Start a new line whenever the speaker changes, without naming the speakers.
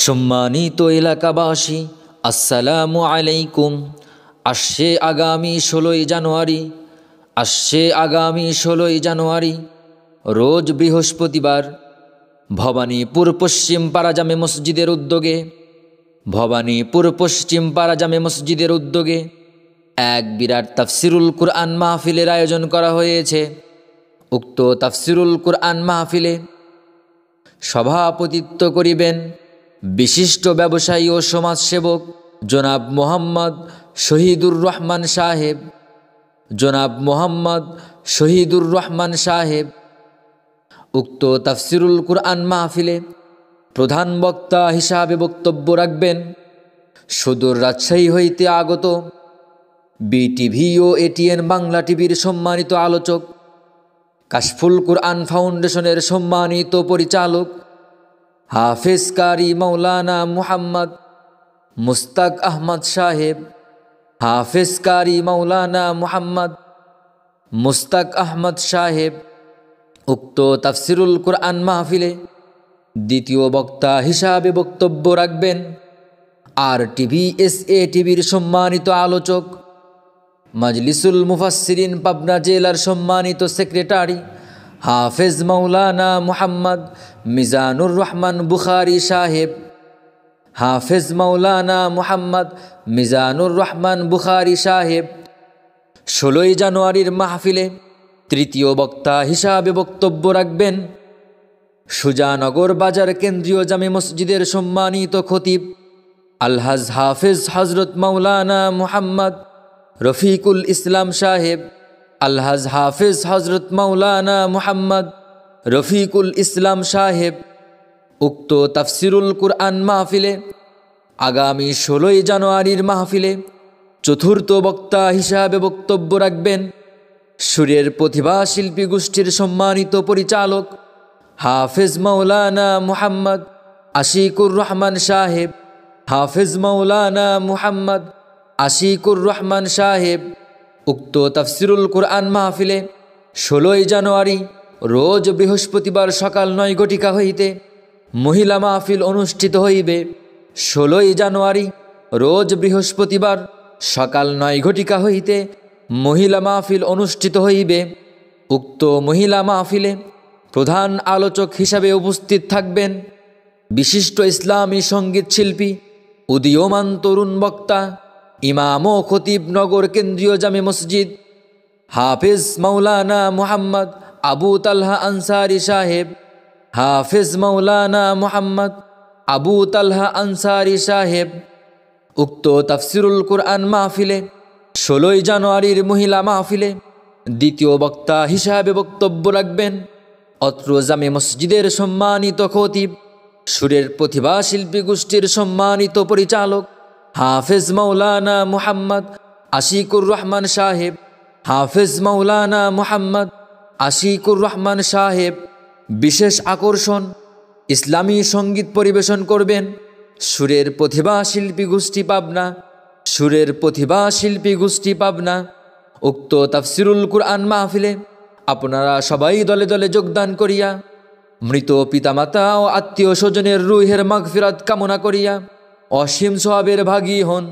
সম্মানিত এলাকাবাসী, আসসালামু আলাইকুম। আসছে আগামী 16ই জানুয়ারি রোজ বৃহস্পতিবার ভবানীপুর পশ্চিম পাড়া জামে মসজিদের উদ্যোগে এক বিরাট তাফসিরুল কুরআন মাহফিলের আয়োজন করা হয়েছে। উক্ত তাফসিরুল কুরআন মাহফিলে সভাপতিত্ব করিবেন বিশিষ্ট ব্যবসায়ী ও সমাজসেবক জনাব মোহাম্মদ শহীদুর রহমান সাহেব। উক্ত তাফসিরুল কুরআন মাহফিলে প্রধান বক্তা হিসাবে বক্তব্য রাখবেন সুদূর রাজশাহী হইতে আগত বিটিভি ও এটিএন বাংলা টিভির সম্মানিত আলোচক, কাশফুল কুরআন ফাউন্ডেশনের সম্মানিত পরিচালক হাফেজ কারি মাওলানা মুহাম্মদ মুস্তাক আহমদ সাহেব। উক্ত তাফসিরুল কুরআন মাহফিলে দ্বিতীয় বক্তা হিসাবে বক্তব্য রাখবেন RTV/SA টিভির সম্মানিত আলোচক, মাজলিসুল মুফাসসিরিন পাবনা জেলার সম্মানিত সেক্রেটারি হাফেজ মাওলানা মুহাম্মদ মিজানুর রহমান বুখারী সাহেব। 16ই জানুয়ারির মাহফিলে তৃতীয় বক্তা হিসাবে বক্তব্য রাখবেন সুজানগর বাজার কেন্দ্রীয় জামে মসজিদের সম্মানিত খতিব আলহাজ হাফেজ হজরত মাওলানা মুহাম্মদ রফিকুল ইসলাম সাহেব। উক্ত তাফসিরুল কুরআন মাহফিলে আগামী 16ই জানুয়ারির মাহফিলে চতুর্থ বক্তা হিসাবে বক্তব্য রাখবেন সুরের প্রতিভা শিল্পী গোষ্ঠীর সম্মানিত পরিচালক হাফেজ মাওলানা মুহাম্মদ আশিকুর রহমান সাহেব। উক্ত তাফসিরুল কুরআন মাহফিলে 16ই জানুয়ারি রোজ বৃহস্পতিবার সকাল 9 ঘটিকা হইতে মহিলা মাহফিল অনুষ্ঠিত হইবে। 16ই জানুয়ারি রোজ বৃহস্পতিবার সকাল 9 ঘটিকা হইতে মহিলা মাহফিল অনুষ্ঠিত হইবে। উক্ত মহিলা মাহফিলে প্রধান আলোচক হিসাবে উপস্থিত থাকবেন বিশিষ্ট ইসলামী সঙ্গীত শিল্পী, উদীয়মান তরুণ বক্তা, ইমাম ও খতিব নগর কেন্দ্রীয় জামে মসজিদ হাফেজ মাওলানা মুহাম্মদ আবু তালহা আনসারী সাহেব। উক্ত তাফসিরুল কুরআন মাহফিলে 16ই জানুয়ারির মহিলা মাহফিলে দ্বিতীয় বক্তা হিসাবে বক্তব্য রাখবেন অত্র জামে মসজিদের সম্মানিত খতিব, সুরের প্রতিভা শিল্পী গোষ্ঠীর সম্মানিত পরিচালক হাফেজ মাওলানা মুহাম্মদ আশিকুর রহমান সাহেব। বিশেষ আকর্ষণ ইসলামী সঙ্গীত পরিবেশন করবেন সুরের প্রতিভা শিল্পী গোষ্ঠী পাবনা। উক্ত তাফসিরুল কুরআন মাহফিলে আপনারা সবাই দলে দলে যোগদান করিয়া মৃত পিতামাতা ও আত্মীয় স্বজনের রুহের মাগফিরাত কামনা করিয়া অসীম সওয়াবের ভাগী হন।